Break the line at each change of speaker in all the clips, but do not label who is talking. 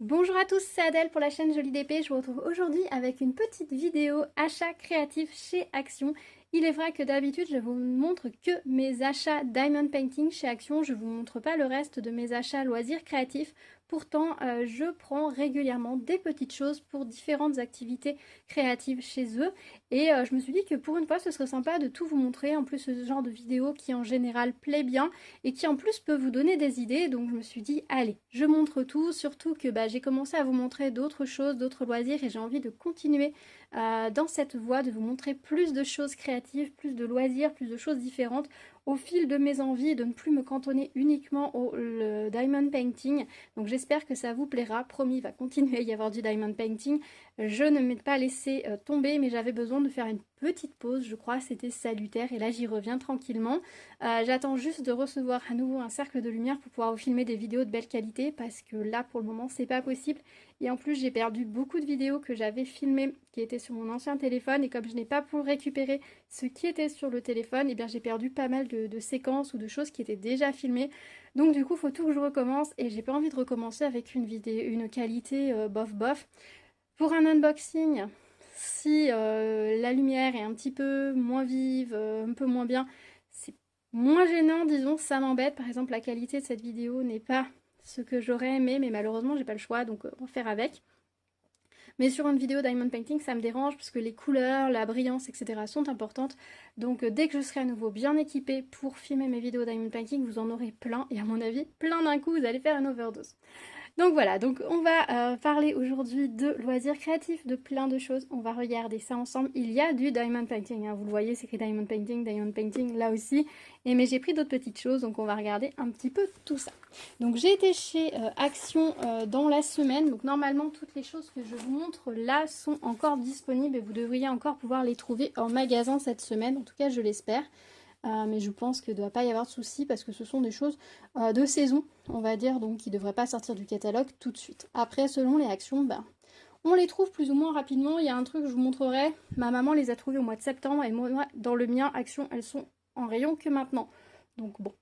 Bonjour à tous, c'est Adèle pour la chaîne Jolie d'épée. Je vous retrouve aujourd'hui avec une petite vidéo achat créatif chez Action. Il est vrai que d'habitude je vous montre que mes achats Diamond Painting chez Action, je vous montre pas le reste de mes achats loisirs créatifs. Pourtant, je prends régulièrement des petites choses pour différentes activités créatives chez eux. Et je me suis dit que pour une fois, ce serait sympa de tout vous montrer. En plus, ce genre de vidéo qui en général plaît bien et qui en plus peut vous donner des idées. Donc je me suis dit, allez, je montre tout. Surtout que j'ai commencé à vous montrer d'autres choses, d'autres loisirs et j'ai envie de continuer dans cette voie, de vous montrer plus de choses créatives, plus de loisirs, plus de choses différentes au fil de mes envies, de ne plus me cantonner uniquement au diamond painting. Donc j'espère que ça vous plaira. Promis, il va continuer à y avoir du diamond painting. Je ne m'ai pas laissé tomber, mais j'avais besoin de faire une petite pause, je crois, c'était salutaire. Et là, j'y reviens tranquillement. J'attends juste de recevoir à nouveau un cercle de lumière pour pouvoir vous filmer des vidéos de belle qualité, parce que là, pour le moment, c'est pas possible. Et en plus, j'ai perdu beaucoup de vidéos que j'avais filmées qui étaient sur mon ancien téléphone. Et comme je n'ai pas pu récupérer ce qui était sur le téléphone, et bien j'ai perdu pas mal de séquences ou de choses qui étaient déjà filmées. Donc du coup, il faut tout que je recommence. Et j'ai pas envie de recommencer avec une vidéo, une qualité bof bof. Pour un unboxing, si la lumière est un petit peu moins vive, un peu moins bien, c'est moins gênant, disons, ça m'embête. Par exemple, la qualité de cette vidéo n'est pas ce que j'aurais aimé, mais malheureusement, j'ai pas le choix, donc on va faire avec. Mais sur une vidéo Diamond Painting, ça me dérange parce que les couleurs, la brillance, etc. sont importantes. Donc dès que je serai à nouveau bien équipée pour filmer mes vidéos Diamond Painting, vous en aurez plein. Et à mon avis, plein d'un coup, vous allez faire une overdose. Donc voilà, donc on va parler aujourd'hui de loisirs créatifs, de plein de choses. On va regarder ça ensemble. Il y a du diamond painting, hein. Vous le voyez, c'est écrit diamond painting là aussi. Mais j'ai pris d'autres petites choses, donc on va regarder un petit peu tout ça. Donc j'ai été chez Action dans la semaine. Donc normalement, toutes les choses que je vous montre là sont encore disponibles et vous devriez encore pouvoir les trouver en magasin cette semaine. En tout cas, je l'espère. Mais je pense qu'il ne doit pas y avoir de souci parce que ce sont des choses de saison, on va dire, donc qui ne devraient pas sortir du catalogue tout de suite. Après, selon les actions, on les trouve plus ou moins rapidement. Il y a un truc que je vous montrerai, ma maman les a trouvés au mois de septembre et moi, dans le mien, Action, elles sont en rayon que maintenant. Donc bon.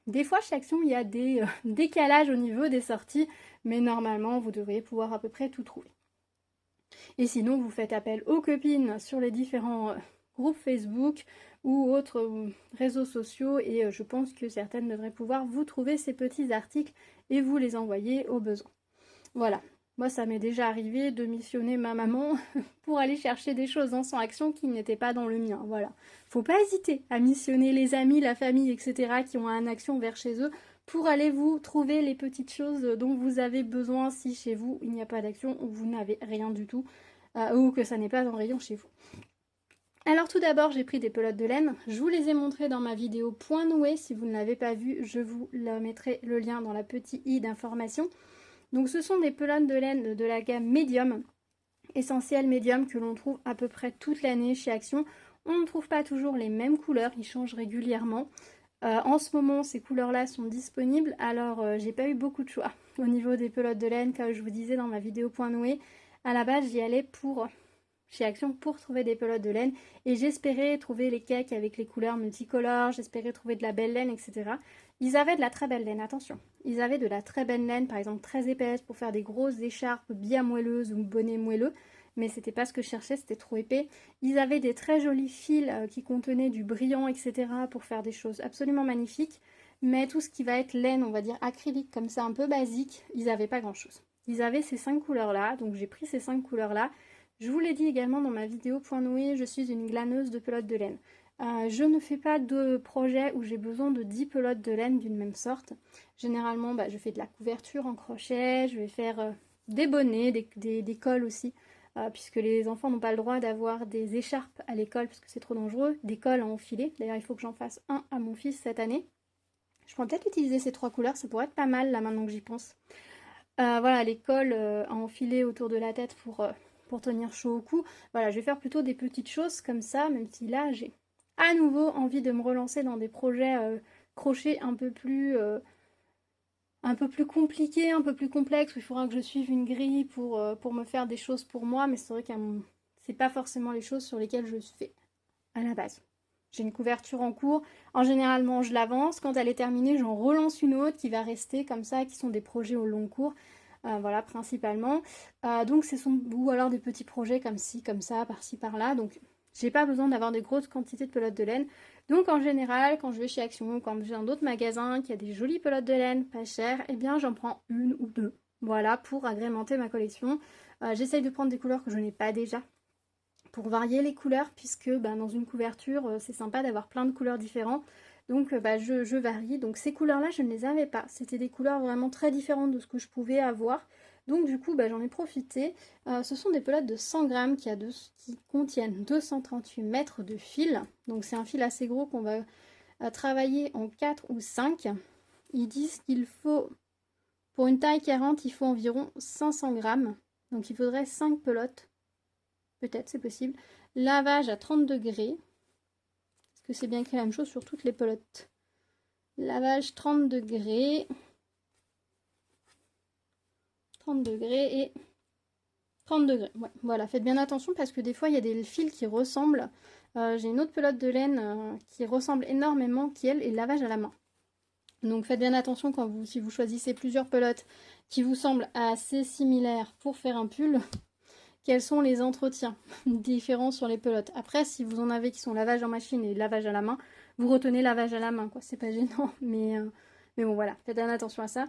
Des fois, chez Action, il y a des décalages au niveau des sorties, mais normalement, vous devriez pouvoir à peu près tout trouver. Et sinon, vous faites appel aux copines sur les différents groupes Facebook ou autres réseaux sociaux et je pense que certaines devraient pouvoir vous trouver ces petits articles et vous les envoyer au besoin. Voilà, moi ça m'est déjà arrivé de missionner ma maman pour aller chercher des choses dans son action qui n'étaient pas dans le mien. Voilà, faut pas hésiter à missionner les amis, la famille, etc. qui ont un action vers chez eux pour aller vous trouver les petites choses dont vous avez besoin si chez vous il n'y a pas d'action ou vous n'avez rien du tout ou que ça n'est pas en rayon chez vous. Alors tout d'abord, j'ai pris des pelotes de laine. Je vous les ai montrées dans ma vidéo point noué. Si vous ne l'avez pas vu, je vous mettrai le lien dans la petite i d'information. Donc ce sont des pelotes de laine de la gamme Medium, essentiel Medium, que l'on trouve à peu près toute l'année chez Action. On ne trouve pas toujours les mêmes couleurs, ils changent régulièrement. En ce moment, ces couleurs-là sont disponibles, alors j'ai pas eu beaucoup de choix au niveau des pelotes de laine, comme je vous disais dans ma vidéo point noué. À la base, j'y allais chez Action pour trouver des pelotes de laine et j'espérais trouver les cakes avec les couleurs multicolores, j'espérais trouver de la belle laine, etc. Ils avaient de la très belle laine, attention. Ils avaient de la très belle laine, par exemple très épaisse pour faire des grosses écharpes bien moelleuses ou bonnets moelleux, mais c'était pas ce que je cherchais, c'était trop épais. Ils avaient des très jolis fils qui contenaient du brillant, etc. pour faire des choses absolument magnifiques, mais tout ce qui va être laine, on va dire acrylique, comme ça un peu basique, ils n'avaient pas grand chose. Ils avaient ces 5 couleurs là, donc j'ai pris ces 5 couleurs là. Je vous l'ai dit également dans ma vidéo point noué, je suis une glaneuse de pelotes de laine. Je ne fais pas de projet où j'ai besoin de 10 pelotes de laine d'une même sorte. Généralement, je fais de la couverture en crochet, je vais faire des bonnets, des cols aussi, puisque les enfants n'ont pas le droit d'avoir des écharpes à l'école parce que c'est trop dangereux, des cols à enfiler. D'ailleurs, il faut que j'en fasse un à mon fils cette année. Je pourrais peut-être utiliser ces 3 couleurs, ça pourrait être pas mal là maintenant que j'y pense. Voilà, les cols à enfiler autour de la tête pour tenir chaud au cou. Voilà, je vais faire plutôt des petites choses comme ça, même si là, j'ai à nouveau envie de me relancer dans des projets crochets un peu plus compliqués, un peu plus complexes, où il faudra que je suive une grille pour me faire des choses pour moi, mais c'est vrai que c'est pas forcément les choses sur lesquelles je fais à la base. J'ai une couverture en cours, en généralement je l'avance, quand elle est terminée, j'en relance une autre qui va rester comme ça, qui sont des projets au long cours. voilà, principalement. Donc ce sont, ou alors des petits projets comme ci, comme ça, par-ci, par-là. Donc j'ai pas besoin d'avoir des grosses quantités de pelotes de laine. Donc en général, quand je vais chez Action, quand je vais dans d'autres magasins qui a des jolies pelotes de laine pas chères, eh bien j'en prends une ou deux. Voilà, pour agrémenter ma collection. J'essaye de prendre des couleurs que je n'ai pas déjà, pour varier les couleurs, puisque dans une couverture, c'est sympa d'avoir plein de couleurs différentes. Donc je varie. Donc ces couleurs-là, je ne les avais pas. C'était des couleurs vraiment très différentes de ce que je pouvais avoir. Donc du coup, j'en ai profité. Ce sont des pelotes de 100 grammes qui contiennent 238 mètres de fil. Donc c'est un fil assez gros qu'on va travailler en 4 ou 5. Ils disent qu'il faut, pour une taille 40, il faut environ 500 grammes. Donc il faudrait 5 pelotes. Peut-être, c'est possible. Lavage à 30 degrés. Est-ce que c'est bien écrit la même chose sur toutes les pelotes? Lavage 30 degrés. 30 degrés et 30 degrés. Ouais, voilà, faites bien attention parce que des fois, il y a des fils qui ressemblent. J'ai une autre pelote de laine qui ressemble énormément, qui elle est lavage à la main. Donc faites bien attention si vous choisissez plusieurs pelotes qui vous semblent assez similaires pour faire un pull. Quels sont les entretiens différents sur les pelotes? Après, si vous en avez qui sont lavage en machine et lavage à la main, vous retenez lavage à la main, quoi. C'est pas gênant, mais bon, voilà, faites bien attention à ça.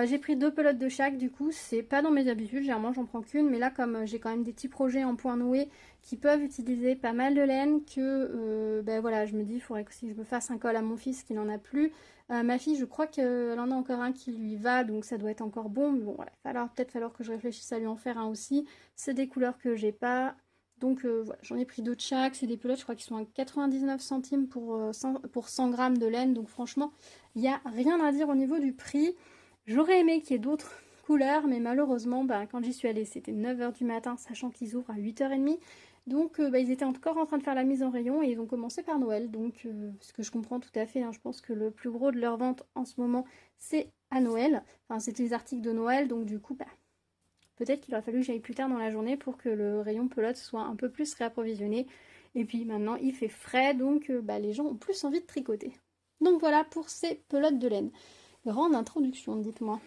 J'ai pris 2 pelotes de chaque, du coup, c'est pas dans mes habitudes, généralement j'en prends qu'une, mais là, comme j'ai quand même des petits projets en point noué qui peuvent utiliser pas mal de laine, que voilà, je me dis, il faudrait que si je me fasse un col à mon fils qui n'en a plus. Ma fille, je crois qu'elle en a encore un qui lui va, donc ça doit être encore bon. Mais bon, voilà, peut-être falloir que je réfléchisse à lui en faire un aussi. C'est des couleurs que j'ai pas. Donc voilà, j'en ai pris 2 de chaque. C'est des pelotes, je crois qu'ils sont à 99 centimes pour 100 grammes de laine. Donc franchement, il n'y a rien à dire au niveau du prix. J'aurais aimé qu'il y ait d'autres couleurs, mais malheureusement, quand j'y suis allée, c'était 9 h du matin, sachant qu'ils ouvrent à 8 h 30. Donc ils étaient encore en train de faire la mise en rayon et ils ont commencé par Noël. Donc ce que je comprends tout à fait, hein, je pense que le plus gros de leur vente en ce moment, c'est à Noël. Enfin, c'est les articles de Noël, donc du coup, peut-être qu'il aurait fallu que j'aille plus tard dans la journée pour que le rayon pelote soit un peu plus réapprovisionné. Et puis maintenant, il fait frais, donc les gens ont plus envie de tricoter. Donc voilà pour ces pelotes de laine. Grande introduction, dites-moi.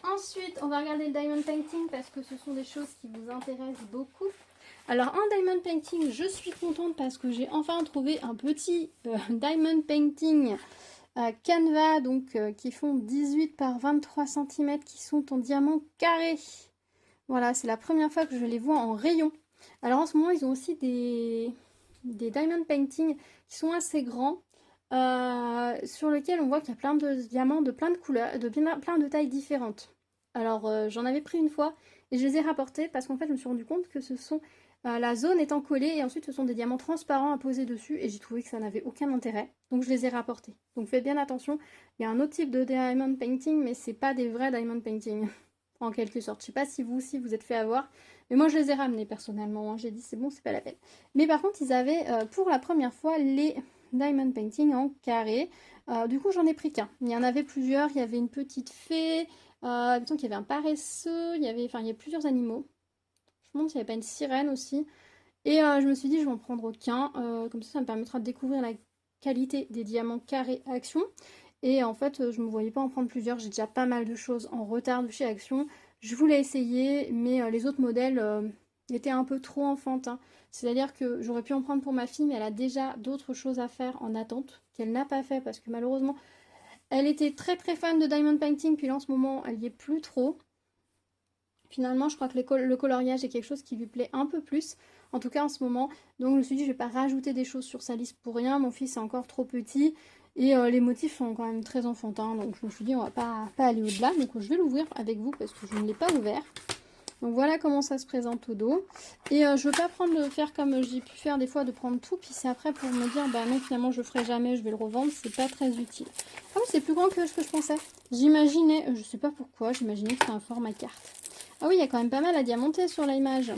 Ensuite, on va regarder le diamond painting parce que ce sont des choses qui vous intéressent beaucoup. Alors en diamond painting, je suis contente parce que j'ai enfin trouvé un petit diamond painting canvas, donc qui font 18 par 23 cm, qui sont en diamant carré. Voilà, c'est la première fois que je les vois en rayon. Alors en ce moment, ils ont aussi des diamond painting qui sont assez grands, sur lesquels on voit qu'il y a plein de diamants de plein de couleurs, plein de tailles différentes. Alors j'en avais pris une fois et je les ai rapportés parce qu'en fait je me suis rendu compte que ce sont la zone étant collée et ensuite ce sont des diamants transparents à poser dessus et j'ai trouvé que ça n'avait aucun intérêt, donc je les ai rapportés. Donc faites bien attention, il y a un autre type de diamond painting mais c'est pas des vrais diamond painting en quelque sorte. Je sais pas si vous aussi vous êtes fait avoir, mais moi je les ai ramenés personnellement, hein. J'ai dit c'est bon, c'est pas la peine. Mais par contre ils avaient pour la première fois les diamond painting en carré. Du coup j'en ai pris qu'un. Il y en avait plusieurs, il y avait une petite fée, il y avait un paresseux, il y a plusieurs animaux. Je me demande s'il n'y avait pas une sirène aussi. Et je me suis dit je vais en prendre qu'un, comme ça me permettra de découvrir la qualité des diamants carrés Action. Et en fait je ne me voyais pas en prendre plusieurs, j'ai déjà pas mal de choses en retard de chez Action. Je voulais essayer, mais les autres modèles étaient un peu trop enfantins. C'est-à-dire que j'aurais pu en prendre pour ma fille, mais elle a déjà d'autres choses à faire en attente, qu'elle n'a pas fait, parce que malheureusement, elle était très très fan de diamond painting, puis là en ce moment, elle y est plus trop. Finalement, je crois que le coloriage est quelque chose qui lui plaît un peu plus, en tout cas en ce moment. Donc je me suis dit, je vais pas rajouter des choses sur sa liste pour rien, mon fils est encore trop petit. Et les motifs sont quand même très enfantins, donc je me suis dit on va pas aller au-delà. Donc je vais l'ouvrir avec vous parce que je ne l'ai pas ouvert. Donc voilà comment ça se présente au dos. Et je veux pas faire comme j'ai pu faire des fois, de prendre tout, puis c'est après pour me dire non finalement je le ferai jamais, je vais le revendre, c'est pas très utile. Ah oui, c'est plus grand que ce que je pensais. J'imaginais, je sais pas pourquoi, j'imaginais que c'était un format carte. Ah oui, il y a quand même pas mal à diamanter sur l'image.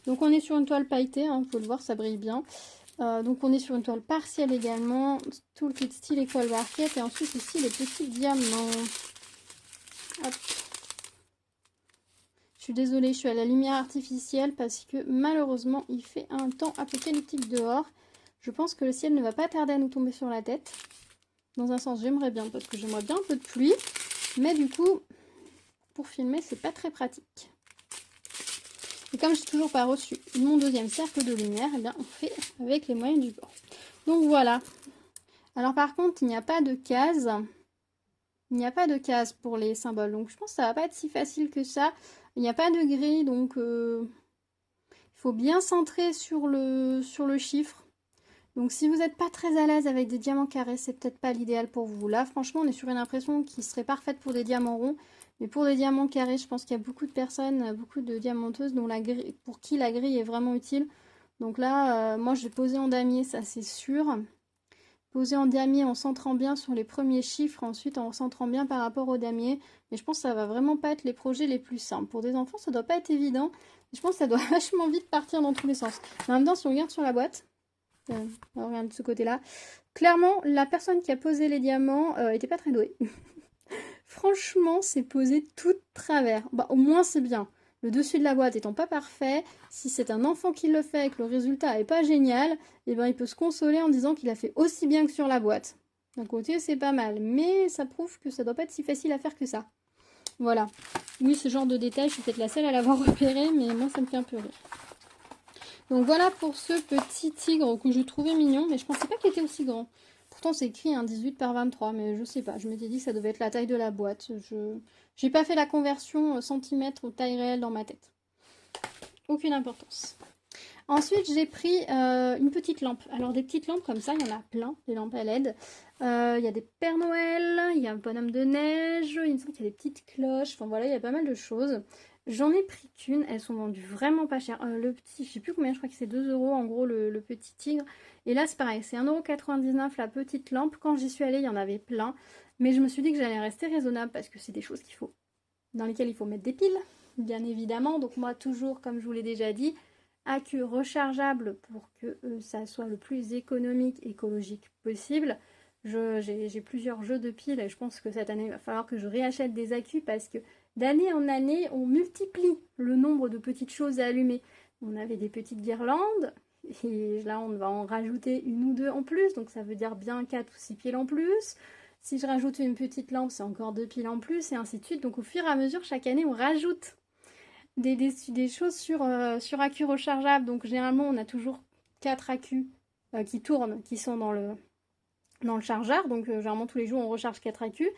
Donc on est sur une toile pailletée, hein, vous pouvez le voir, ça brille bien. Donc on est sur une toile partielle également, tout le kit style étoile barquette et ensuite ici les petits diamants. Hop. Je suis désolée, je suis à la lumière artificielle parce que malheureusement il fait un temps apocalyptique dehors. Je pense que le ciel ne va pas tarder à nous tomber sur la tête. Dans un sens j'aimerais bien parce que j'aimerais bien un peu de pluie, mais du coup pour filmer, c'est pas très pratique. Et comme j'ai toujours pas reçu mon deuxième cercle de lumière, eh bien on fait avec les moyens du bord. Donc voilà. Alors par contre, il n'y a pas de case. Il n'y a pas de case pour les symboles. Donc je pense que ça va pas être si facile que ça. Il n'y a pas de grille, donc il faut bien centrer sur le chiffre. Donc si vous n'êtes pas très à l'aise avec des diamants carrés, c'est peut-être pas l'idéal pour vous. Là, franchement, on est sur une impression qui serait parfaite pour des diamants ronds. Mais pour des diamants carrés, je pense qu'il y a beaucoup de personnes, beaucoup de diamanteuses dont pour qui la grille est vraiment utile. Donc là, moi, je vais poser en damier, ça c'est sûr. Poser en damier en centrant bien sur les premiers chiffres, ensuite en centrant bien par rapport au damier. Mais je pense que ça va vraiment pas être les projets les plus simples. Pour des enfants, ça doit pas être évident. Je pense que ça doit vachement vite partir dans tous les sens. Mais en même temps, si on regarde sur la boîte, on regarde de ce côté-là, clairement, la personne qui a posé les diamants était pas très douée. Franchement, c'est posé tout de travers. Bah, au moins, c'est bien. Le dessus de la boîte étant pas parfait, si c'est un enfant qui le fait et que le résultat est pas génial, eh ben, il peut se consoler en disant qu'il a fait aussi bien que sur la boîte. D'un côté, c'est pas mal, mais ça prouve que ça doit pas être si facile à faire que ça. Voilà. Oui, ce genre de détail, je suis peut-être la seule à l'avoir repéré, mais moi, ça me fait un peu rire. Donc voilà pour ce petit tigre que je trouvais mignon, mais je pensais pas qu'il était aussi grand. Pourtant c'est écrit 18 par 23, mais je sais pas, je m'étais dit que ça devait être la taille de la boîte. J'ai pas fait la conversion centimètre ou taille réelle dans ma tête. Aucune importance. Ensuite j'ai pris une petite lampe. Alors des petites lampes comme ça, il y en a plein, des lampes à LED. Il y a des Pères Noël, il y a un bonhomme de neige, il me semble qu'il y a des petites cloches, enfin voilà, il y a pas mal de choses. J'en ai pris qu'une, elles sont vendues vraiment pas cher. Le petit, je sais plus combien, je crois que c'est 2 € en gros le petit tigre. Et là c'est pareil, c'est 1,99 € la petite lampe. Quand j'y suis allée, il y en avait plein. Mais je me suis dit que j'allais rester raisonnable parce que c'est des choses dans lesquelles il faut mettre des piles, bien évidemment. Donc moi toujours, comme je vous l'ai déjà dit, accu rechargeable pour que ça soit le plus économique et écologique possible. J'ai plusieurs jeux de piles et je pense que cette année, il va falloir que je réachète des accus parce que d'année en année, on multiplie le nombre de petites choses à allumer. On avait des petites guirlandes et là, on va en rajouter une ou deux en plus, donc ça veut dire bien 4 ou 6 piles en plus. Si je rajoute une petite lampe, c'est encore 2 piles en plus et ainsi de suite. Donc au fur et à mesure, chaque année, on rajoute des choses sur accu rechargeable. Donc généralement, on a toujours 4 accus qui tournent, qui sont dans le chargeur. Donc généralement, tous les jours, on recharge 4 accus.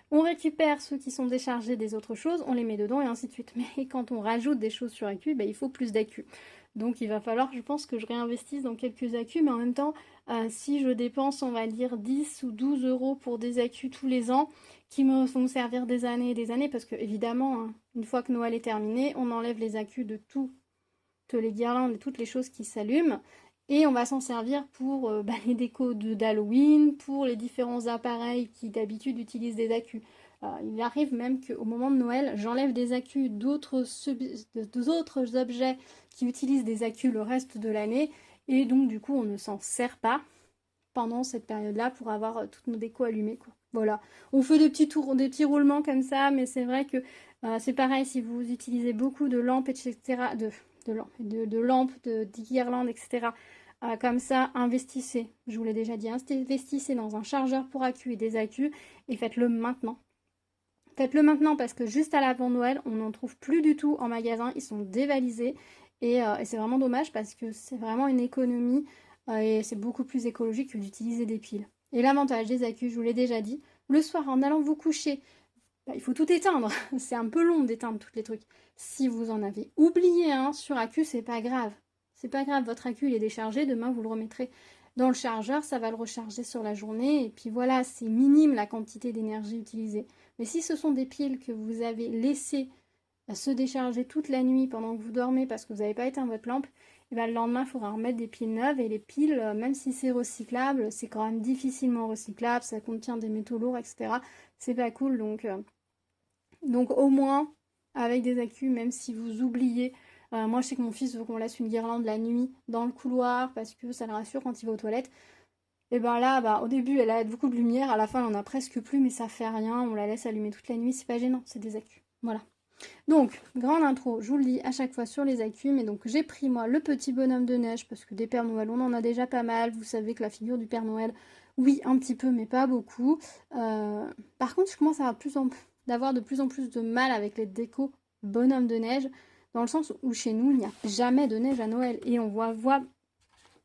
On récupère ceux qui sont déchargés des autres choses, on les met dedans et ainsi de suite. Mais quand on rajoute des choses sur accu, il faut plus d'accus. Donc il va falloir, je pense, que je réinvestisse dans quelques accus. Mais en même temps, si je dépense, on va dire 10 ou 12 € pour des accus tous les ans, qui me vont servir des années et des années, parce que évidemment, hein, une fois que Noël est terminé, on enlève les accus de toutes les guirlandes et toutes les choses qui s'allument. Et on va s'en servir pour les décos d'Halloween, pour les différents appareils qui d'habitude utilisent des accus. Il arrive même qu'au moment de Noël, j'enlève des accus d'autres objets qui utilisent des accus le reste de l'année. Et donc du coup, on ne s'en sert pas pendant cette période-là pour avoir toutes nos décos allumées, quoi. Voilà, on fait des petits roulements comme ça, mais c'est vrai que c'est pareil si vous utilisez beaucoup de lampes, etc., de lampes, de guirlandes, etc., comme ça, investissez, je vous l'ai déjà dit, investissez dans un chargeur pour accus et des accus et faites-le maintenant. Faites-le maintenant parce que juste à l'avant Noël, on n'en trouve plus du tout en magasin, ils sont dévalisés et c'est vraiment dommage parce que c'est vraiment une économie et c'est beaucoup plus écologique que d'utiliser des piles. Et l'avantage des accus, je vous l'ai déjà dit, le soir en allant vous coucher, il faut tout éteindre, c'est un peu long d'éteindre tous les trucs. Si vous en avez oublié un sur accu, c'est pas grave. C'est pas grave, votre accu il est déchargé, demain vous le remettrez dans le chargeur, ça va le recharger sur la journée, et puis voilà, c'est minime la quantité d'énergie utilisée. Mais si ce sont des piles que vous avez laissées se décharger toute la nuit pendant que vous dormez parce que vous n'avez pas éteint votre lampe, et bien le lendemain il faudra remettre des piles neuves, et les piles, même si c'est recyclable, c'est quand même difficilement recyclable, ça contient des métaux lourds, etc. C'est pas cool, donc au moins avec des accus, même si vous oubliez. Moi, je sais que mon fils veut qu'on laisse une guirlande la nuit dans le couloir parce que ça le rassure quand il va aux toilettes. Et ben là, au début, elle a beaucoup de lumière, à la fin, elle en a presque plus, mais ça fait rien. On la laisse allumer toute la nuit, c'est pas gênant, c'est des accus. Voilà. Donc, grande intro, je vous le dis à chaque fois sur les accus, mais donc j'ai pris moi le petit bonhomme de neige parce que des Pères Noël, on en a déjà pas mal. Vous savez que la figure du Père Noël, oui, un petit peu, mais pas beaucoup. Par contre, je commence à avoir d'avoir de plus en plus de mal avec les décos bonhommes de neige, dans le sens où chez nous, il n'y a jamais de neige à Noël et on voit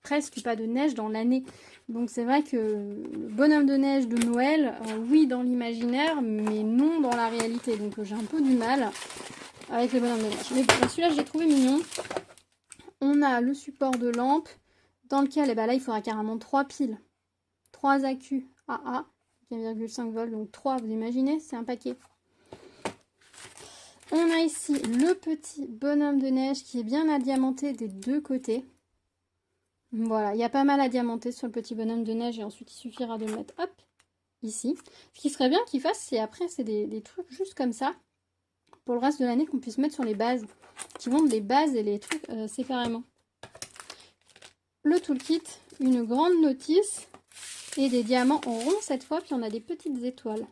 presque pas de neige dans l'année. Donc c'est vrai que le bonhomme de neige de Noël, oui dans l'imaginaire, mais non dans la réalité. Donc j'ai un peu du mal avec les bonhommes de neige. Mais bon, celui-là, j'ai trouvé mignon. On a le support de lampe, dans lequel, et ben là, il faudra carrément 3 piles. 3 accus AA, 1,5 volts, donc 3, vous imaginez, c'est un paquet. On a ici le petit bonhomme de neige qui est bien adiamanté des deux côtés. Voilà, il y a pas mal à diamanter sur le petit bonhomme de neige et ensuite il suffira de le mettre, hop, ici. Ce qui serait bien qu'il fasse, c'est après, c'est des trucs juste comme ça, pour le reste de l'année, qu'on puisse mettre sur les bases, qui vendent les bases et les trucs séparément. Le toolkit, une grande notice et des diamants en rond cette fois, puis on a des petites étoiles.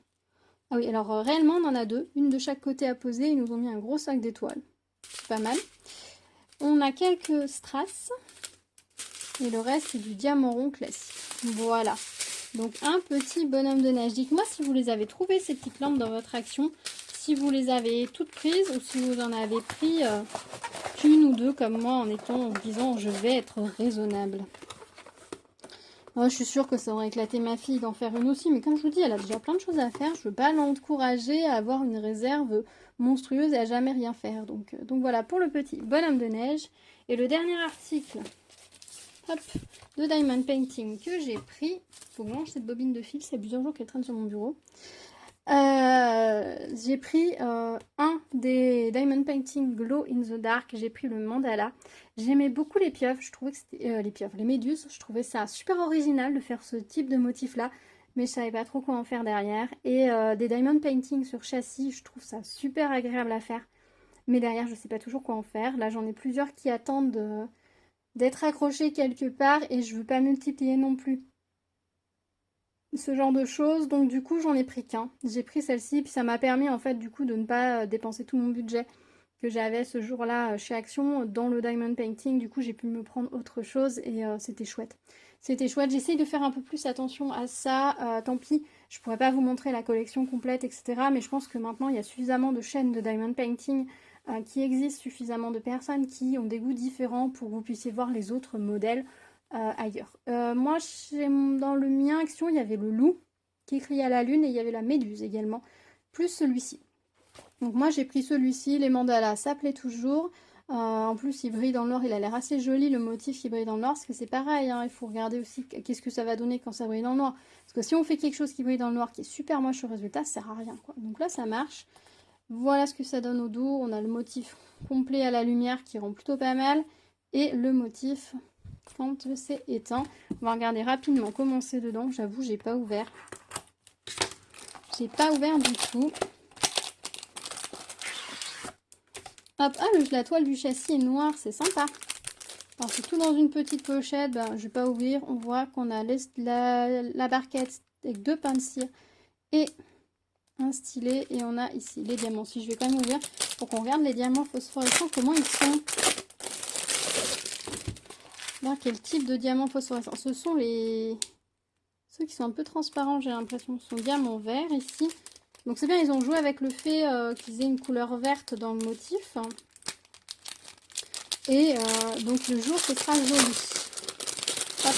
Ah oui, alors réellement on en a deux, une de chaque côté à poser, ils nous ont mis un gros sac d'étoiles. C'est pas mal. On a quelques strass. Et le reste, c'est du diamant rond classique. Voilà. Donc, un petit bonhomme de neige. Dites-moi si vous les avez trouvées, ces petites lampes, dans votre action. Si vous les avez toutes prises ou si vous en avez pris une ou deux comme moi en disant je vais être raisonnable. Moi, je suis sûre que ça aurait éclaté ma fille d'en faire une aussi. Mais comme je vous dis, elle a déjà plein de choses à faire. Je ne veux pas l'encourager à avoir une réserve monstrueuse et à jamais rien faire. Donc voilà pour le petit bonhomme de neige. Et le dernier article... Hop, de Diamond Painting que j'ai pris. Il faut que je range cette bobine de fil, c'est plusieurs jours qu'elle traîne sur mon bureau. J'ai pris un des Diamond Painting Glow in the Dark. J'ai pris le mandala. J'aimais beaucoup les pieuvres. Je trouvais que c'était les méduses. Je trouvais ça super original de faire ce type de motif là. Mais je savais pas trop quoi en faire derrière. Et des Diamond Painting sur châssis, je trouve ça super agréable à faire. Mais derrière, je sais pas toujours quoi en faire. Là, j'en ai plusieurs qui attendent d'être accroché quelque part et je veux pas multiplier non plus ce genre de choses, donc du coup j'en ai pris qu'un. J'ai pris celle-ci, puis ça m'a permis en fait du coup de ne pas dépenser tout mon budget que j'avais ce jour-là chez Action dans le Diamond Painting. Du coup j'ai pu me prendre autre chose et c'était chouette. C'était chouette, j'essaye de faire un peu plus attention à ça, tant pis, je pourrais pas vous montrer la collection complète, etc. Mais je pense que maintenant il y a suffisamment de chaînes de Diamond Painting qui existent, suffisamment de personnes qui ont des goûts différents pour que vous puissiez voir les autres modèles ailleurs. Moi, dans le mien Action, il y avait le loup qui criait à la lune et il y avait la méduse également, plus celui-ci. Donc moi, j'ai pris celui-ci, les mandalas, ça plaît toujours. En plus, il brille dans le noir, il a l'air assez joli, le motif qui brille dans le noir, parce que c'est pareil, hein, il faut regarder aussi qu'est-ce que ça va donner quand ça brille dans le noir. Parce que si on fait quelque chose qui brille dans le noir, qui est super moche au résultat, ça sert à rien, quoi. Donc là, ça marche. Voilà ce que ça donne au dos. On a le motif complet à la lumière qui rend plutôt pas mal. Et le motif quand c'est éteint. On va regarder rapidement comment c'est dedans. J'avoue, j'ai pas ouvert. J'ai pas ouvert du tout. Hop, ah, la toile du châssis est noire, c'est sympa. Alors c'est tout dans une petite pochette, ben, je vais pas ouvrir. On voit qu'on a la barquette avec 2 pains de cire et un stylet. Et on a ici les diamants. Si je vais quand même ouvrir pour qu'on regarde les diamants phosphorescents, comment ils sont. Voir quel type de diamants phosphorescents. Ce sont ceux qui sont un peu transparents, j'ai l'impression. Ce sont diamants verts ici. Donc c'est bien, ils ont joué avec le fait qu'ils aient une couleur verte dans le motif. Et donc le jour, ce sera joli. Hop.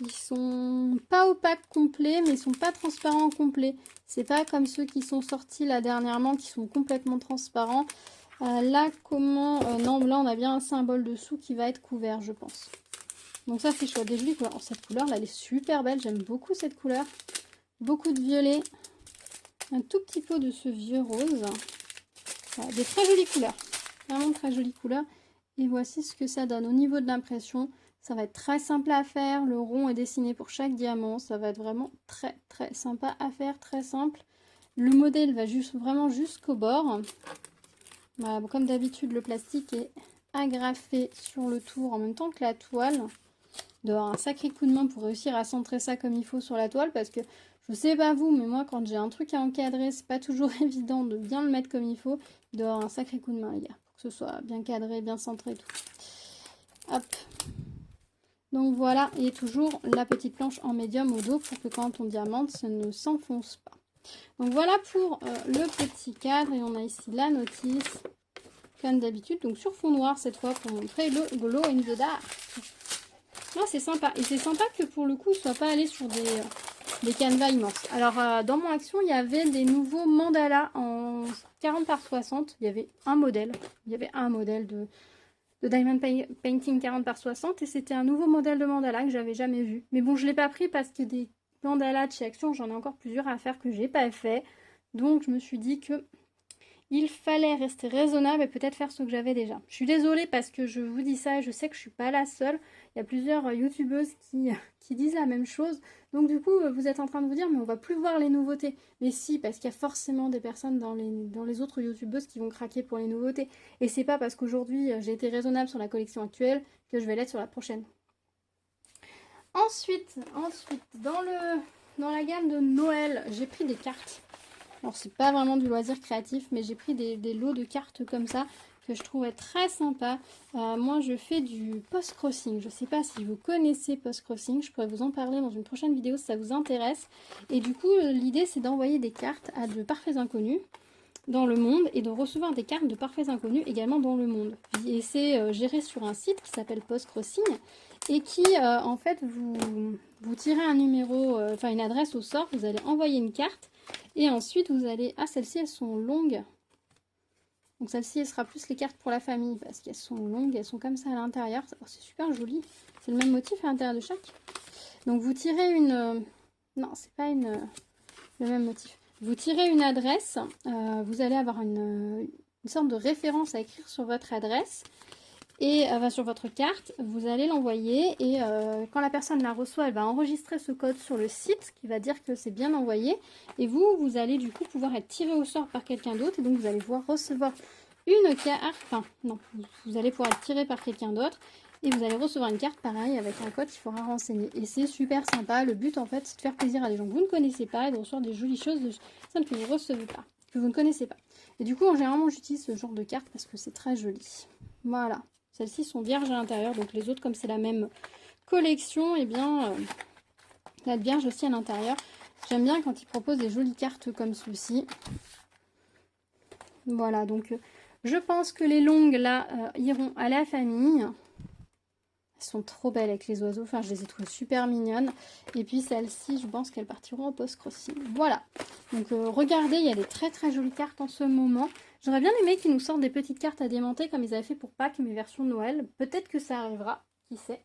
Ils sont pas opaques complets, mais ils sont pas transparents complets. C'est pas comme ceux qui sont sortis là dernièrement, qui sont complètement transparents. Là, non, là on a bien un symbole dessous qui va être couvert, je pense. Donc ça c'est chouette. Des jolies couleurs. Cette couleur là, elle est super belle. J'aime beaucoup cette couleur. Beaucoup de violet. Un tout petit peu de ce vieux rose. Voilà, des très jolies couleurs. Vraiment très jolies couleurs. Et voici ce que ça donne au niveau de l'impression. Ça va être très simple à faire. Le rond est dessiné pour chaque diamant. Ça va être vraiment très très sympa à faire. Très simple. Le modèle va vraiment jusqu'au bord. Voilà, bon, comme d'habitude, le plastique est agrafé sur le tour en même temps que la toile. Il doit avoir un sacré coup de main pour réussir à centrer ça comme il faut sur la toile, parce que je sais pas vous, mais moi quand j'ai un truc à encadrer, c'est pas toujours évident de bien le mettre comme il faut. Il doit avoir un sacré coup de main, les gars, pour que ce soit bien cadré, bien centré, tout. Hop. Donc voilà, et toujours la petite planche en médium au dos pour que quand on diamante, ça ne s'enfonce pas. Donc voilà pour le petit cadre. Et on a ici la notice, comme d'habitude. Donc sur fond noir cette fois pour montrer le glow in the dark. Là c'est sympa. Et c'est sympa que pour le coup il ne soit pas allé sur des canevas immenses. Alors dans mon action il y avait des nouveaux mandalas en 40 par 60. Il y avait un modèle. Il y avait un modèle de Diamond Painting 40 par 60 et c'était un nouveau modèle de mandala que j'avais jamais vu. Mais bon, je ne l'ai pas pris parce que des mandalas de chez Action, j'en ai encore plusieurs à faire que j'ai pas fait. Donc je me suis dit que il fallait rester raisonnable et peut-être faire ce que j'avais déjà. Je suis désolée parce que je vous dis ça et je sais que je suis pas la seule. Il y a plusieurs youtubeuses qui disent la même chose. Donc du coup, vous êtes en train de vous dire mais on va plus voir les nouveautés. Mais si, parce qu'il y a forcément des personnes dans les autres youtubeuses qui vont craquer pour les nouveautés. Et c'est pas parce qu'aujourd'hui j'ai été raisonnable sur la collection actuelle que je vais l'être sur la prochaine. Ensuite, dans la gamme de Noël, j'ai pris des cartes. Alors c'est pas vraiment du loisir créatif, mais j'ai pris des lots de cartes comme ça que je trouvais très sympa. Moi je fais du post-crossing. Je sais pas si vous connaissez post-crossing, je pourrais vous en parler dans une prochaine vidéo si ça vous intéresse. Et du coup l'idée c'est d'envoyer des cartes à de parfaits inconnus dans le monde et de recevoir des cartes de parfaits inconnus également dans le monde. Et c'est géré sur un site qui s'appelle post-crossing et qui en fait vous tirez un numéro, enfin une adresse au sort, vous allez envoyer une carte. Et ensuite, vous allez... Ah, celles-ci, elles sont longues. Donc, celle-ci, elle sera plus les cartes pour la famille. Parce qu'elles sont longues, elles sont comme ça à l'intérieur. Oh, c'est super joli. C'est le même motif à l'intérieur de chaque. Donc, vous tirez une... Non, c'est pas le même motif. Vous tirez une adresse. Vous allez avoir une sorte de référence à écrire sur votre adresse. Et sur votre carte, vous allez l'envoyer et quand la personne la reçoit, elle va enregistrer ce code sur le site qui va dire que c'est bien envoyé. Et vous allez du coup pouvoir être tiré au sort par quelqu'un d'autre et donc vous allez pouvoir recevoir une carte, enfin non, vous allez pouvoir être tiré par quelqu'un d'autre et vous allez recevoir une carte pareil avec un code qu'il faudra renseigner. Et c'est super sympa, le but en fait c'est de faire plaisir à des gens que vous ne connaissez pas et de recevoir des jolies choses de personnes que vous ne recevez pas, que vous ne connaissez pas. Et du coup généralement j'utilise ce genre de carte parce que c'est très joli. Voilà. Celles-ci sont vierges à l'intérieur, donc les autres, comme c'est la même collection, et bien, la vierge aussi à l'intérieur. J'aime bien quand ils proposent des jolies cartes comme ceci. Voilà, donc je pense que les longues, là, iront à la famille. Elles sont trop belles avec les oiseaux, enfin, je les ai trouvées super mignonnes. Et puis celles-ci, je pense qu'elles partiront en post-crossing. Voilà, donc regardez, il y a des très très jolies cartes en ce moment. J'aurais bien aimé qu'ils nous sortent des petites cartes à démonter comme ils avaient fait pour Pâques, mes versions de Noël. Peut-être que ça arrivera, qui sait.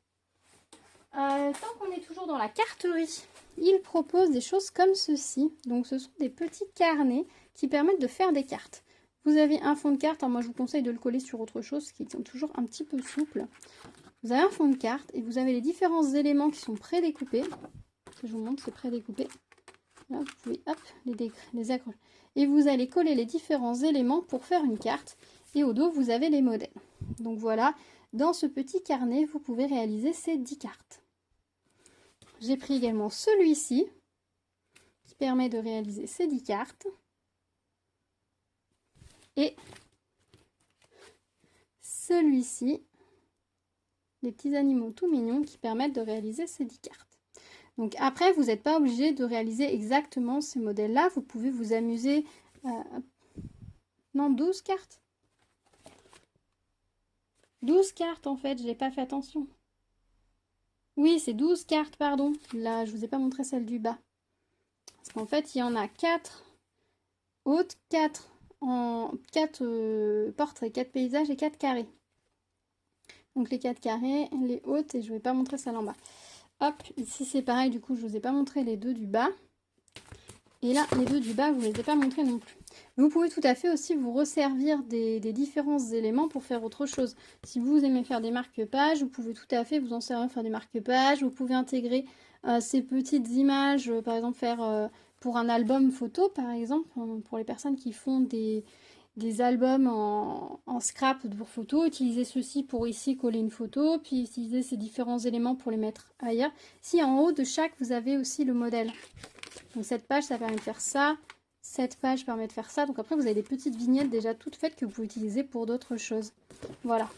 Tant qu'on est toujours dans la carterie, ils proposent des choses comme ceci. Donc ce sont des petits carnets qui permettent de faire des cartes. Vous avez un fond de carte, alors moi je vous conseille de le coller sur autre chose, qui sont toujours un petit peu souples. Vous avez un fond de carte et vous avez les différents éléments qui sont prédécoupés. Je vous montre, c'est prédécoupé. Là, vous pouvez hop, les accrocher. Et vous allez coller les différents éléments pour faire une carte. Et au dos, vous avez les modèles. Donc voilà, dans ce petit carnet, vous pouvez réaliser ces 10 cartes. J'ai pris également celui-ci, qui permet de réaliser ces 10 cartes. Et celui-ci, les petits animaux tout mignons qui permettent de réaliser ces 10 cartes. Donc après, vous n'êtes pas obligé de réaliser exactement ces modèles-là. Vous pouvez vous amuser... Non, 12 cartes. 12 cartes en fait, je n'ai pas fait attention. Oui, c'est 12 cartes, pardon. Là, je ne vous ai pas montré celle du bas. Parce qu'en fait, il y en a 4 hautes, 4 portraits, 4 paysages et 4 carrés. Donc les 4 carrés, les hautes, et je ne vais pas montrer celle en bas. Hop, ici c'est pareil, du coup je ne vous ai pas montré les deux du bas. Et là, les deux du bas, vous ne les ai pas montrés non plus. Vous pouvez tout à fait aussi vous resservir des différents éléments pour faire autre chose. Si vous aimez faire des marque-pages, vous pouvez tout à fait vous en servir pour faire des marque-pages. Vous pouvez intégrer ces petites images, par exemple faire pour un album photo, par exemple, pour les personnes qui font des albums en scrap pour photo, utiliser ceci pour ici coller une photo, puis utiliser ces différents éléments pour les mettre ailleurs. Si en haut de chaque, vous avez aussi le modèle. Donc cette page, ça permet de faire ça. Cette page permet de faire ça. Donc après, vous avez des petites vignettes déjà toutes faites que vous pouvez utiliser pour d'autres choses. Voilà.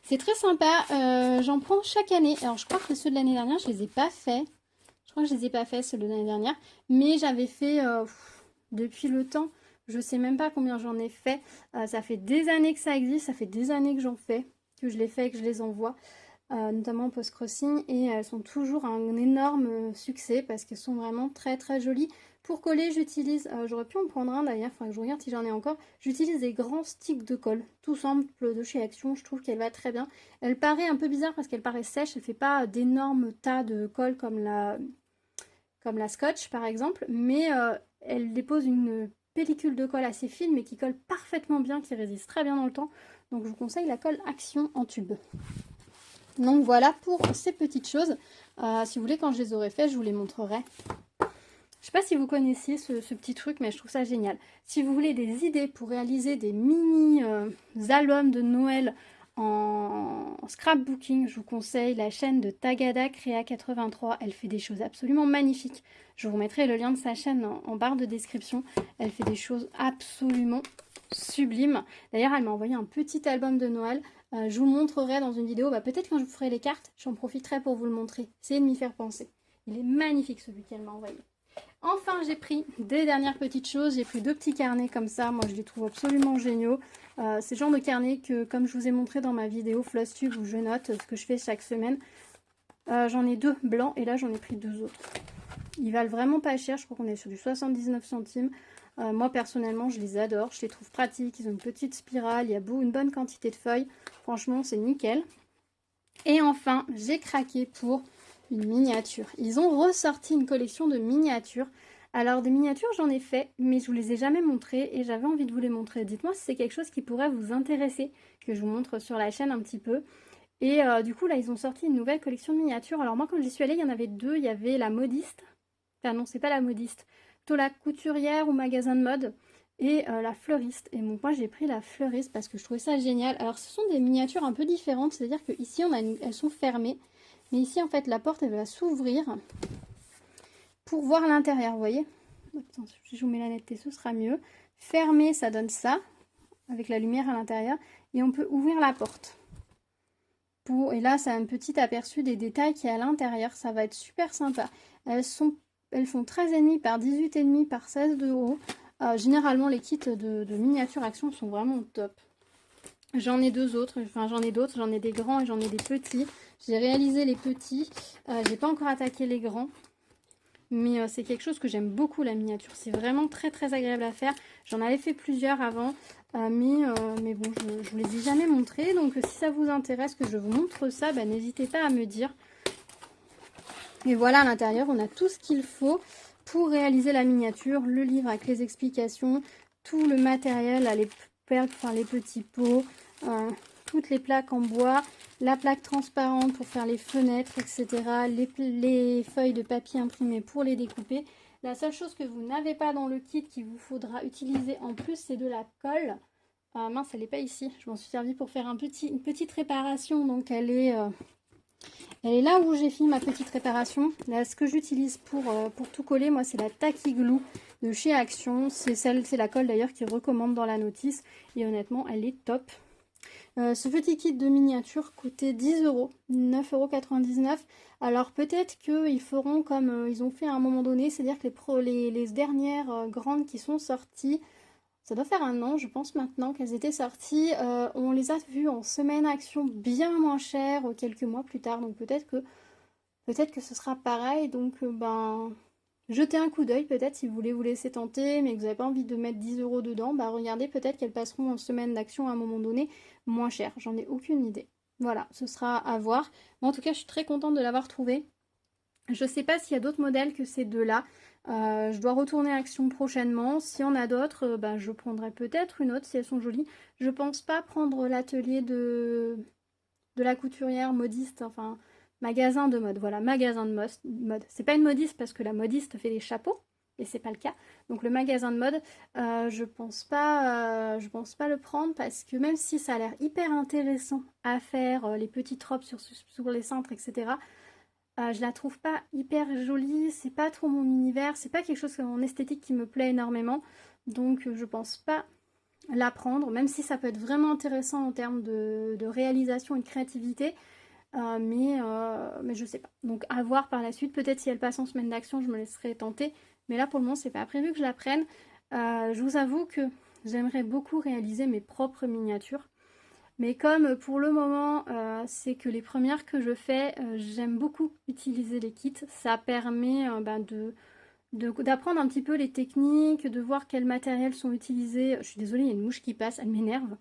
C'est très sympa. J'en prends chaque année. Alors je crois que ceux de l'année dernière, je les ai pas faits. Je crois que je les ai pas fait ceux de l'année dernière, mais j'avais fait depuis le temps. Je sais même pas combien j'en ai fait. Ça fait des années que ça existe, ça fait des années que j'en fais, que je les fais et que je les envoie, notamment en post-crossing, et elles sont toujours un énorme succès parce qu'elles sont vraiment très très jolies. Pour coller, j'utilise, j'aurais pu en prendre un d'ailleurs, enfin que je regarde si j'en ai encore, j'utilise des grands sticks de colle, tout simple de chez Action, je trouve qu'elle va très bien. Elle paraît un peu bizarre parce qu'elle paraît sèche, elle fait pas d'énormes tas de colle comme la Scotch par exemple, mais elle dépose une pellicule de colle assez fine mais qui colle parfaitement bien, qui résiste très bien dans le temps. Donc je vous conseille la colle Action en tube. Donc voilà pour ces petites choses. Si vous voulez, quand je les aurai fait, je vous les montrerai. Je sais pas si vous connaissiez ce petit truc, mais je trouve ça génial. Si vous voulez des idées pour réaliser des mini albums de Noël en scrapbooking, je vous conseille la chaîne de Tagada Créa 83. Elle fait des choses absolument magnifiques. Je vous mettrai le lien de sa chaîne en barre de description. Elle fait des choses absolument sublimes. D'ailleurs, elle m'a envoyé un petit album de Noël. Je vous le montrerai dans une vidéo. Peut-être quand je vous ferai les cartes, j'en profiterai pour vous le montrer. Essayez de m'y faire penser. Il est magnifique celui qu'elle m'a envoyé. Enfin, j'ai pris des dernières petites choses. J'ai pris deux petits carnets comme ça. Moi, je les trouve absolument géniaux. C'est le genre de carnet que, comme je vous ai montré dans ma vidéo FlossTube où je note ce que je fais chaque semaine, j'en ai deux blancs et là, j'en ai pris deux autres. Ils valent vraiment pas cher. Je crois qu'on est sur du 79 centimes. Moi, personnellement, je les adore. Je les trouve pratiques. Ils ont une petite spirale. Il y a une bonne quantité de feuilles. Franchement, c'est nickel. Et enfin, j'ai craqué pour une miniature. Ils ont ressorti une collection de miniatures. Alors des miniatures j'en ai fait, mais je vous les ai jamais montrées et j'avais envie de vous les montrer. Dites-moi si c'est quelque chose qui pourrait vous intéresser, que je vous montre sur la chaîne un petit peu. Et du coup là ils ont sorti une nouvelle collection de miniatures. Alors moi quand j'y suis allée, il y en avait deux. Il y avait la modiste, enfin non c'est pas la modiste, plutôt la couturière ou magasin de mode, et la fleuriste. Et bon, moi j'ai pris la fleuriste parce que je trouvais ça génial. Alors ce sont des miniatures un peu différentes, c'est-à-dire que ici elles sont fermées. Mais ici, en fait, la porte, elle va s'ouvrir pour voir l'intérieur, vous voyez. Attends, si je vous mets la netteté, ce sera mieux. Fermé, ça donne ça, avec la lumière à l'intérieur. Et on peut ouvrir la porte. Et là, ça a un petit aperçu des détails qui est à l'intérieur. Ça va être super sympa. Elles font 13,5 par 18,5 par 16 de haut. Généralement, les kits de miniature Action sont vraiment top. J'en ai deux autres, enfin j'en ai d'autres, j'en ai des grands et j'en ai des petits. J'ai réalisé les petits, j'ai pas encore attaqué les grands. Mais c'est quelque chose que j'aime beaucoup, la miniature. C'est vraiment très très agréable à faire. J'en avais fait plusieurs avant, mais bon, je vous les ai jamais montrés. Donc si ça vous intéresse que je vous montre ça, n'hésitez pas à me dire. Et voilà, à l'intérieur, on a tout ce qu'il faut pour réaliser la miniature. Le livre avec les explications, tout le matériel, les perles, enfin les petits pots, toutes les plaques en bois, la plaque transparente pour faire les fenêtres, etc. Les feuilles de papier imprimées pour les découper. La seule chose que vous n'avez pas dans le kit qu'il vous faudra utiliser en plus, c'est de la colle. Mince, elle n'est pas ici. Je m'en suis servi pour faire une petite réparation. Donc elle est là où j'ai fini ma petite réparation. Là, ce que j'utilise pour tout coller, moi, c'est la Tacky Glue de chez Action. C'est la colle d'ailleurs qu'ils recommandent dans la notice. Et honnêtement, elle est top. Ce petit kit de miniature coûtait 10 €, 9,99 €. Alors peut-être qu'ils feront comme ils ont fait à un moment donné, c'est-à-dire que les dernières grandes qui sont sorties, ça doit faire un an, je pense maintenant qu'elles étaient sorties, on les a vues en semaine Action bien moins chères quelques mois plus tard. Donc peut-être que ce sera pareil. Donc jetez un coup d'œil peut-être si vous voulez vous laisser tenter, mais que vous n'avez pas envie de mettre 10 € dedans, regardez, peut-être qu'elles passeront en semaine d'action à un moment donné moins cher. J'en ai aucune idée. Voilà, ce sera à voir. Mais en tout cas, je suis très contente de l'avoir trouvé. Je ne sais pas s'il y a d'autres modèles que ces deux-là. Je dois retourner à Action prochainement. S'il y en a d'autres, je prendrai peut-être une autre si elles sont jolies. Je pense pas prendre l'atelier de la couturière modiste, enfin magasin de mode. Voilà, magasin de mode. C'est pas une modiste parce que la modiste fait des chapeaux et c'est pas le cas. Donc le magasin de mode, je pense pas le prendre parce que même si ça a l'air hyper intéressant à faire, les petites robes sur les cintres, etc. Je la trouve pas hyper jolie, c'est pas trop mon univers, c'est pas quelque chose en esthétique qui me plaît énormément, donc je pense pas la prendre, même si ça peut être vraiment intéressant en termes de réalisation et de créativité. mais je sais pas. Donc à voir par la suite, peut-être si elle passe en semaine d'action, je me laisserai tenter, mais là pour le moment c'est pas prévu que je la prenne. Je vous avoue que j'aimerais beaucoup réaliser mes propres miniatures. Mais comme pour le moment, c'est que les premières que je fais, j'aime beaucoup utiliser les kits. Ça permet d'apprendre un petit peu les techniques, de voir quels matériels sont utilisés. Je suis désolée, il y a une mouche qui passe, elle m'énerve.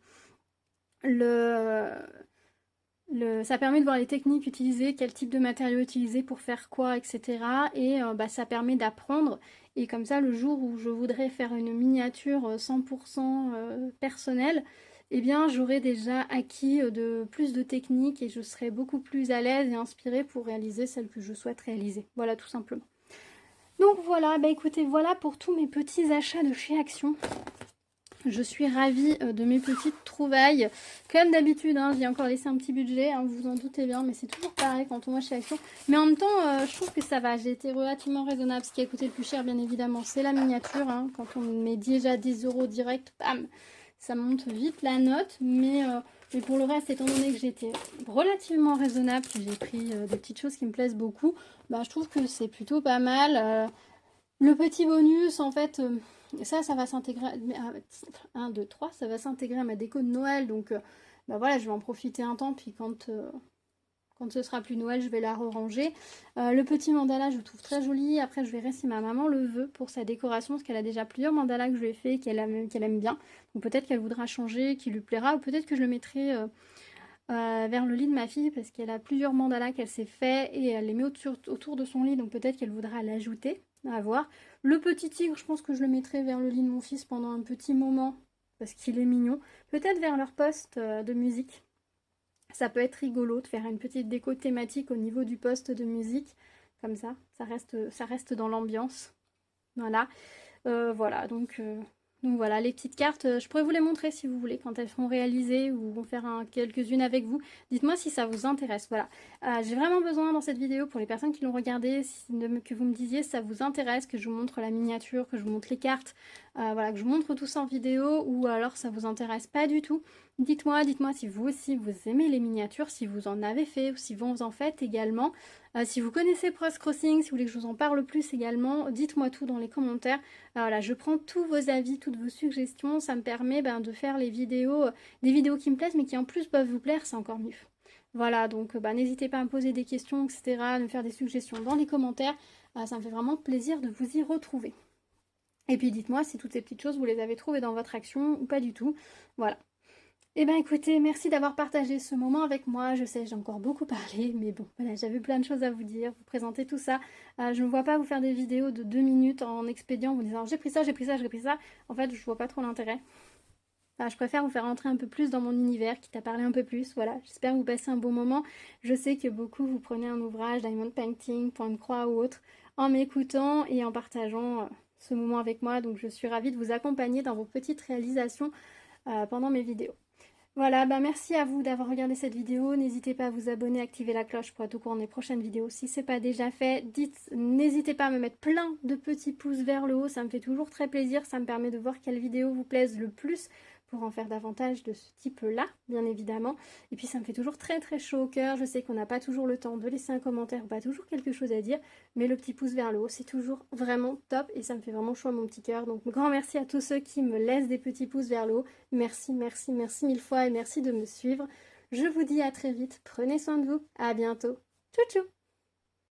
Ça permet de voir les techniques utilisées, quel type de matériaux utiliser pour faire quoi, etc. Et ça permet d'apprendre. Et comme ça, le jour où je voudrais faire une miniature 100% personnelle, eh bien, j'aurai déjà acquis plus de techniques et je serai beaucoup plus à l'aise et inspirée pour réaliser celle que je souhaite réaliser. Voilà, tout simplement. Donc voilà, bah écoutez, voilà pour tous mes petits achats de chez Action. Je suis ravie de mes petites trouvailles. Comme d'habitude, hein, j'ai encore laissé un petit budget, hein, vous vous en doutez bien, mais c'est toujours pareil quand on va chez Action. Mais en même temps, je trouve que ça va. J'ai été relativement raisonnable. Ce qui a coûté le plus cher, bien évidemment, c'est la miniature. Hein. Quand on met déjà 10 € direct, bam, ça monte vite la note. Mais pour le reste, étant donné que j'étais relativement raisonnable, que j'ai pris des petites choses qui me plaisent beaucoup, bah, je trouve que c'est plutôt pas mal. Le petit bonus, en fait... ça va s'intégrer, 1, 2, 3, ça va s'intégrer à ma déco de Noël, donc voilà, je vais en profiter un temps, puis quand ce sera plus Noël, je vais la ranger. Le petit mandala, je le trouve très joli, après je verrai si ma maman le veut pour sa décoration, parce qu'elle a déjà plusieurs mandalas que je lui ai fait, qu'elle aime bien, donc peut-être qu'elle voudra changer, qu'il lui plaira, ou peut-être que je le mettrai... vers le lit de ma fille parce qu'elle a plusieurs mandalas qu'elle s'est fait et elle les met autour de son lit, donc peut-être qu'elle voudra l'ajouter, à voir. Le petit tigre, je pense que je le mettrai vers le lit de mon fils pendant un petit moment parce qu'il est mignon. Peut-être vers leur poste de musique. Ça peut être rigolo de faire une petite déco thématique au niveau du poste de musique. Comme ça reste dans l'ambiance. Voilà. Voilà, donc voilà, les petites cartes, je pourrais vous les montrer si vous voulez quand elles seront réalisées ou vont faire quelques-unes avec vous. Dites-moi si ça vous intéresse, voilà. J'ai vraiment besoin dans cette vidéo, pour les personnes qui l'ont regardée, que vous me disiez si ça vous intéresse, que je vous montre la miniature, que je vous montre les cartes, voilà, que je vous montre tout ça en vidéo, ou alors ça vous intéresse pas du tout. Dites-moi si vous aussi vous aimez les miniatures, si vous en avez fait ou si vous en faites également. Si vous connaissez Prose Crossing, si vous voulez que je vous en parle plus également, dites-moi tout dans les commentaires. Voilà, je prends tous vos avis, toutes vos suggestions, ça me permet de faire des vidéos qui me plaisent, mais qui en plus peuvent vous plaire, c'est encore mieux. Voilà, donc n'hésitez pas à me poser des questions, etc., à me faire des suggestions dans les commentaires. Ça me fait vraiment plaisir de vous y retrouver. Et puis dites-moi si toutes ces petites choses, vous les avez trouvées dans votre action ou pas du tout. Voilà. Eh bien écoutez, merci d'avoir partagé ce moment avec moi. Je sais, j'ai encore beaucoup parlé, mais bon, voilà, j'avais plein de choses à vous dire, vous présenter tout ça. Je ne vois pas vous faire des vidéos de 2 minutes en expédient, vous disant j'ai pris ça, j'ai pris ça, j'ai pris ça. En fait, je vois pas trop l'intérêt. Je préfère vous faire entrer un peu plus dans mon univers, quitte à parler un peu plus. Voilà, j'espère que vous passez un bon moment. Je sais que beaucoup vous prenez un ouvrage, Diamond Painting, Point de Croix ou autre, en m'écoutant et en partageant ce moment avec moi. Donc je suis ravie de vous accompagner dans vos petites réalisations pendant mes vidéos. Voilà, merci à vous d'avoir regardé cette vidéo. N'hésitez pas à vous abonner, activer la cloche pour être au courant des prochaines vidéos. Si ce n'est pas déjà fait, n'hésitez pas à me mettre plein de petits pouces vers le haut. Ça me fait toujours très plaisir. Ça me permet de voir quelles vidéos vous plaisent le plus pour en faire davantage de ce type-là, bien évidemment. Et puis ça me fait toujours très très chaud au cœur. Je sais qu'on n'a pas toujours le temps de laisser un commentaire, pas toujours quelque chose à dire, mais le petit pouce vers le haut, c'est toujours vraiment top et ça me fait vraiment chaud à mon petit cœur. Donc grand merci à tous ceux qui me laissent des petits pouces vers le haut. Merci, merci, merci mille fois et merci de me suivre. Je vous dis à très vite. Prenez soin de vous. À bientôt. Tchou tchou.